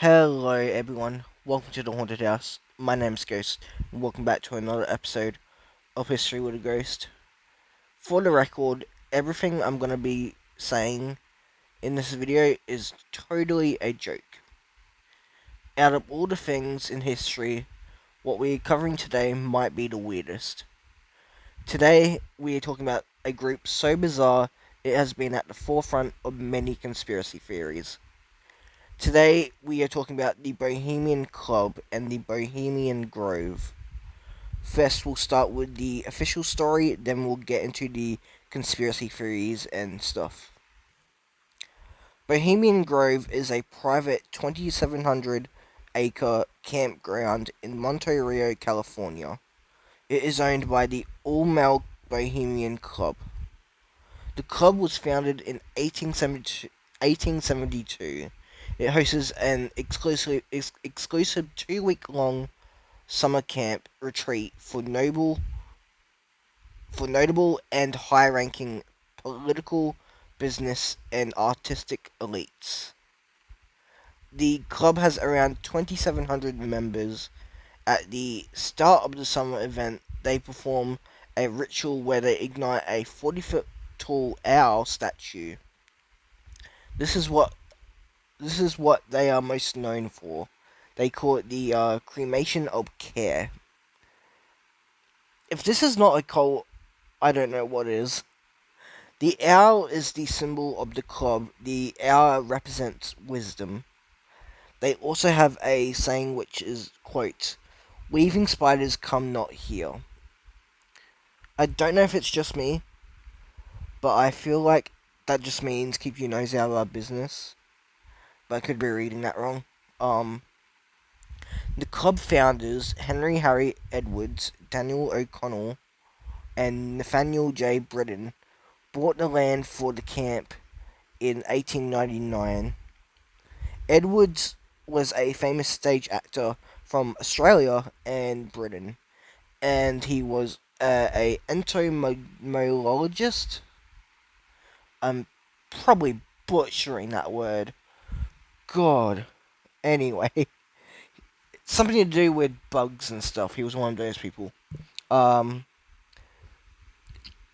Hello everyone, welcome to the Haunted House. My name's Ghost, and welcome back to another episode of History with a Ghost. For the record, everything I'm going to be saying in this video is totally a joke. Out of all the things in history, what we're covering today might be the weirdest. Today, we are talking about a group so bizarre it has been at the forefront of many conspiracy theories. Today, we are talking about the Bohemian Club and the Bohemian Grove. First, we'll start with the official story, then we'll get into the conspiracy theories and stuff. Bohemian Grove is a private 2,700-acre campground in Monte Rio, California. It is owned by the all-male Bohemian Club. The club was founded in 1872. It hosts an exclusive 2-week-long summer camp retreat for notable and high-ranking political, business, and artistic elites. The club has around 2,700 members. At the start of the summer event, they perform a ritual where they ignite a 40-foot tall owl statue. This is what this is what they are most known for. They call it the cremation of care. If this is not a cult, I don't know what is. The owl is the symbol of the club. The owl represents wisdom. They also have a saying which is, quote, "Weaving spiders come not here." I don't know if it's just me, but I feel like that just means keep your nose out of our business. But I could be reading that wrong. The club founders, Henry Harry Edwards, Daniel O'Connell, and Nathaniel J. Britton, bought the land for the camp in 1899. Edwards was a famous stage actor from Australia and Britain, and he was a entomologist. I'm probably butchering that word. God. Anyway, something to do with bugs and stuff. He was one of those people. Um,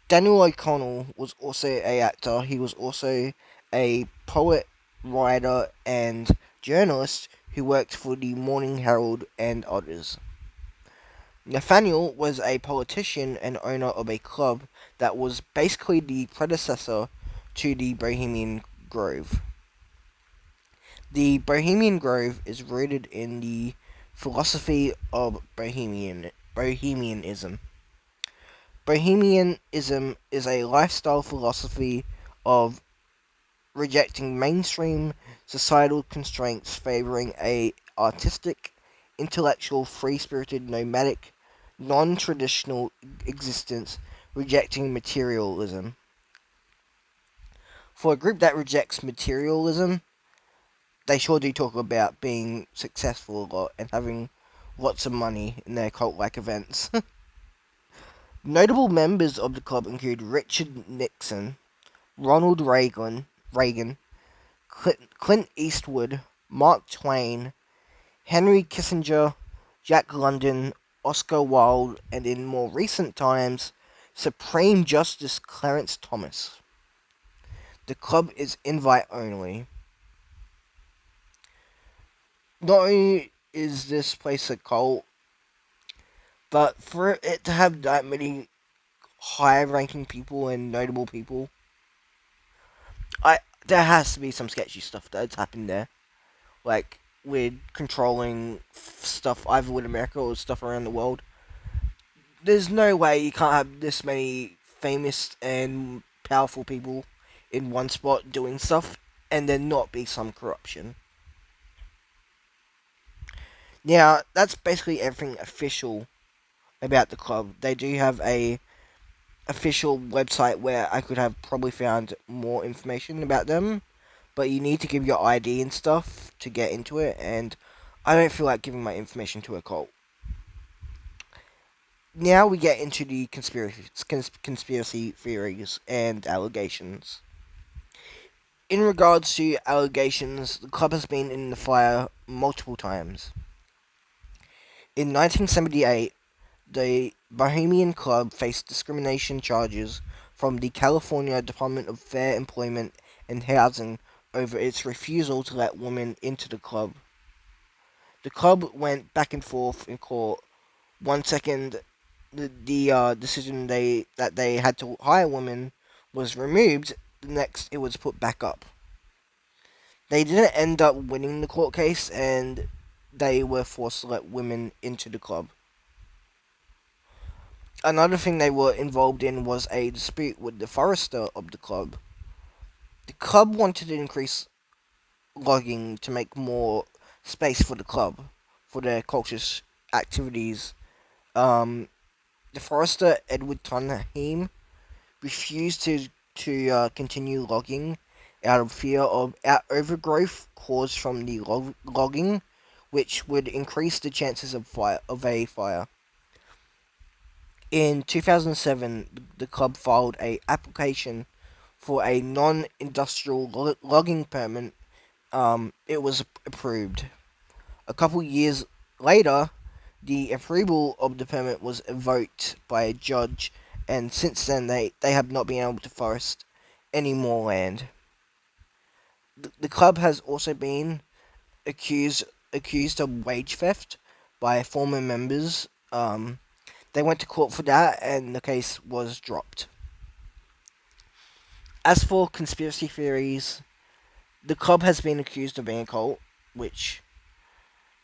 Daniel O'Connell was also a actor. He was also a poet, writer, and journalist who worked for the Morning Herald and others. Nathaniel was a politician and owner of a club that was basically the predecessor to the Bohemian Grove. The Bohemian Grove is rooted in the philosophy of Bohemianism. Bohemianism is a lifestyle philosophy of rejecting mainstream societal constraints, favoring a artistic, intellectual, free-spirited, nomadic, non-traditional existence, rejecting materialism. For a group that rejects materialism, they sure do talk about being successful a lot and having lots of money in their cult-like events. Notable members of the club include Richard Nixon, Ronald Reagan, Clint Eastwood, Mark Twain, Henry Kissinger, Jack London, Oscar Wilde, and in more recent times, Supreme Justice Clarence Thomas. The club is invite only. Not only is this place a cult, but for it to have that many high-ranking people and notable people, there has to be some sketchy stuff that's happened there, like with controlling stuff either with America or stuff around the world. There's no way you can't have this many famous and powerful people in one spot doing stuff and there not be some corruption. Now, that's basically everything official about the club. They do have a official website where I could have probably found more information about them, but you need to give your ID and stuff to get into it, and I don't feel like giving my information to a cult. Now we get into the conspiracy theories and allegations. In regards to allegations, the club has been in the fire multiple times. In 1978, the Bohemian Club faced discrimination charges from the California Department of Fair Employment and Housing over its refusal to let women into the club. The club went back and forth in court. One second, the decision that they had to hire women was removed. The next, it was put back up. They didn't end up winning the court case, and they were forced to let women into the club. Another thing they were involved in was a dispute with the forester of the club. The club wanted to increase logging to make more space for the club, for their culture's activities. Um, the forester, Edward Tonheim, refused to continue logging out of fear of overgrowth caused from the logging, which would increase the chances of a fire. In 2007, the club filed a application for a non-industrial logging permit. It was approved. A couple years later, the approval of the permit was revoked by a judge, and since then they have not been able to forest any more land. The club has also been accused of wage theft by former members. They went to court for that, and the case was dropped. As for conspiracy theories, the club has been accused of being a cult, which,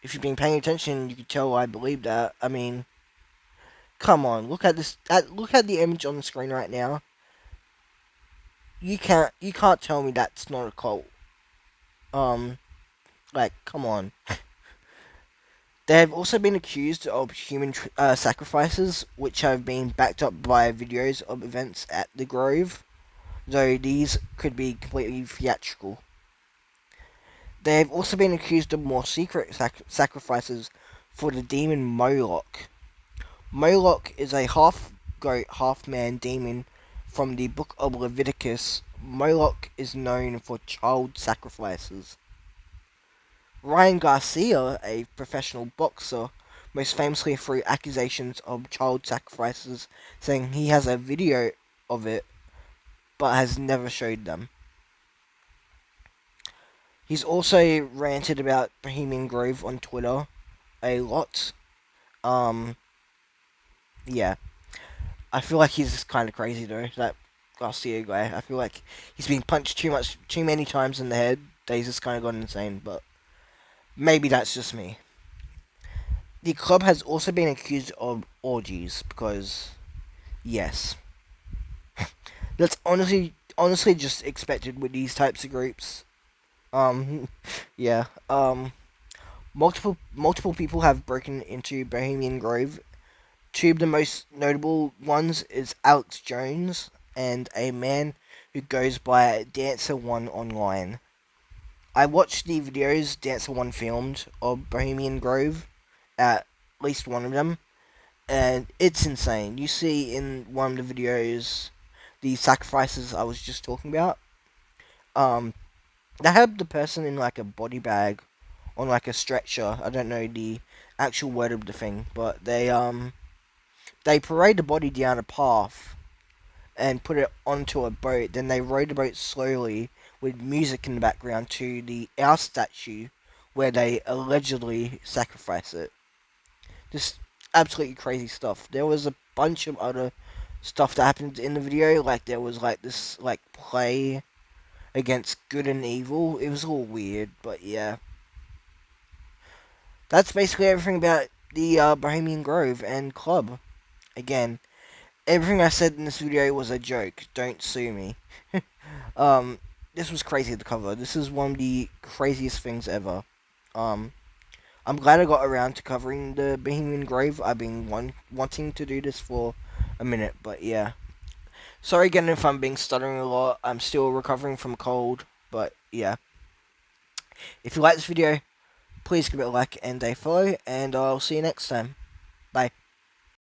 if you've been paying attention, you could tell I believe that. I mean, come on, look at this. Look at the image on the screen right now. You can't tell me that's not a cult. Um, like, come on. They have also been accused of human sacrifices, which have been backed up by videos of events at the Grove, though these could be completely theatrical. They have also been accused of more secret sacrifices for the demon Moloch. Moloch is a half goat, half man demon from the book of Leviticus. Moloch is known for child sacrifices. Ryan Garcia, a professional boxer, most famously through accusations of child sacrifices, saying he has a video of it but has never showed them. He's also ranted about Bohemian Grove on Twitter a lot. Um, yeah. I feel like he's kind of crazy though, that Garcia guy. I feel like he's been punched too many times in the head that he's just kind of gone insane, but maybe that's just me. The club has also been accused of orgies because, yes, that's honestly just expected with these types of groups. Um, yeah. Multiple people have broken into Bohemian Grove. Two of the most notable ones is Alex Jones and a man who goes by Dancer One online. I watched the videos Dancer One filmed of Bohemian Grove, at least one of them, and it's insane. You see in one of the videos the sacrifices I was just talking about. Um, they have the person in like a body bag on like a stretcher. I don't know the actual word of the thing, but they parade the body down a path and put it onto a boat. Then they row the boat slowly with music in the background to the our statue where they allegedly sacrifice it. Just absolutely crazy stuff. There was a bunch of other stuff that happened in the video, like there was like this like play against good and evil. It was all weird, but yeah. That's basically everything about the Bohemian Grove and Club. Again, everything I said in this video was a joke. Don't sue me. um, this was crazy to cover. This is one of the craziest things ever. Um, I'm glad I got around to covering the Bohemian Grove. I've been wanting to do this for a minute, but yeah. Sorry again if I'm being stuttering a lot. I'm still recovering from a cold, but yeah. If you like this video, please give it a like and a follow, and I'll see you next time.